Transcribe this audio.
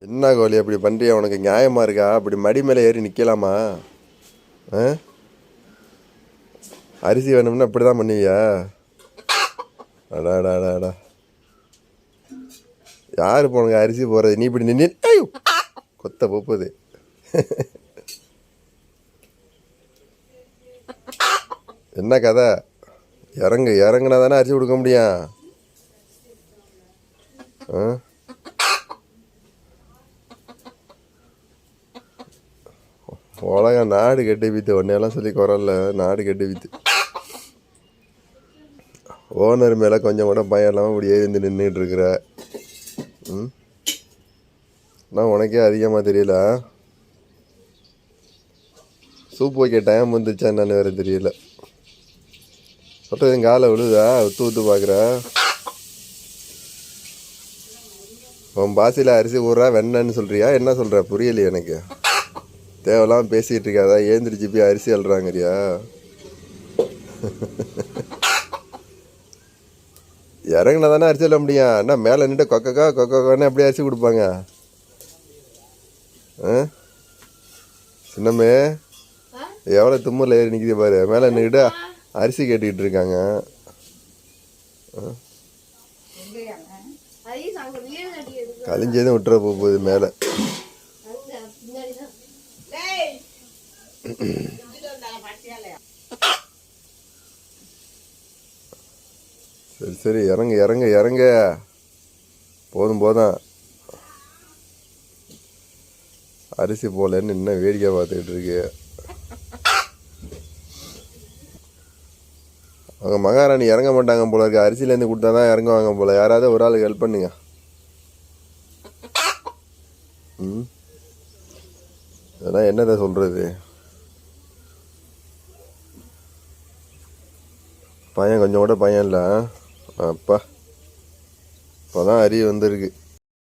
என்ன கோழி அப்படி பண்ணுறியா? உனக்கு நியாயமாக இருக்கா? அப்படி மடி மேலே ஏறி நிற்கலாமா? ஆ, அரிசி வேணும்னா அப்படி தான் பண்ணுவியா? அடாடாடாடா, யார் போனங்க அரிசி போடுறது? நீ இப்படி நின்று ஐயோ கொத்த போகுது. என்ன கதை? இறங்குனா தானே அரிசி கொடுக்க முடியும். ஆ, உலகம் நாடு கட்டி வித்து ஒன்னையெல்லாம் சொல்லி குறல்ல. நாடு கட்டி வித்து ஓனர் மேலே கொஞ்சம் கூட பயம் இல்லாமல் இப்படி ஏறி நின்றுட்டு இருக்கிற. ம், நான் உனக்கே அதிகமாக தெரியல. சூப் வைக்க டைம் வந்துச்சா என்னன்னு வேறு தெரியல. சொல்கிறது காலை விழுதா? விட்டு பார்க்குற. உன் பாசியில் அரிசி ஊறா வெண்ணன்னு சொல்கிறியா? என்ன சொல்கிற? புரியலையே எனக்கு. தேவையில்லாமல் பேசிகிட்டு இருக்காதா? ஏந்திரிச்சு போய் அரிசி அல்றாங்கறியா? இறங்கினா தானே அரிசி அள்ள முடியும். என்ன மேலே நின்று கொக்கக்கான்னு எப்படி அரிசி கொடுப்பாங்க? சின்னமே எவ்வளோ தும்மில் ஏறி நிற்கிது பாரு. மேலே நின்றுக்கிட்டு அரிசி கேட்டுக்கிட்டு இருக்காங்க. கழிஞ்சதும் விட்டுற போகுது மேலே. சரி சரி, இறங்க. போதும் அரிசி போலன்னு இன்னும் வேடிக்கை பார்த்துக்கிட்டு இருக்கு. அவங்க மகாராணி இறங்க மாட்டாங்க போல இருக்கு. அரிசியிலேருந்து கொடுத்தா தான் இறங்குவாங்க போல. யாராவது ஒரு ஆளுக்கு ஹெல்ப் பண்ணுங்க. ம், அதெல்லாம் என்னதை சொல்கிறது? பையன் கொஞ்சம் கூட பையன் இல்லை. அப்பா, இப்போ தான் அறிவு வந்திருக்கு.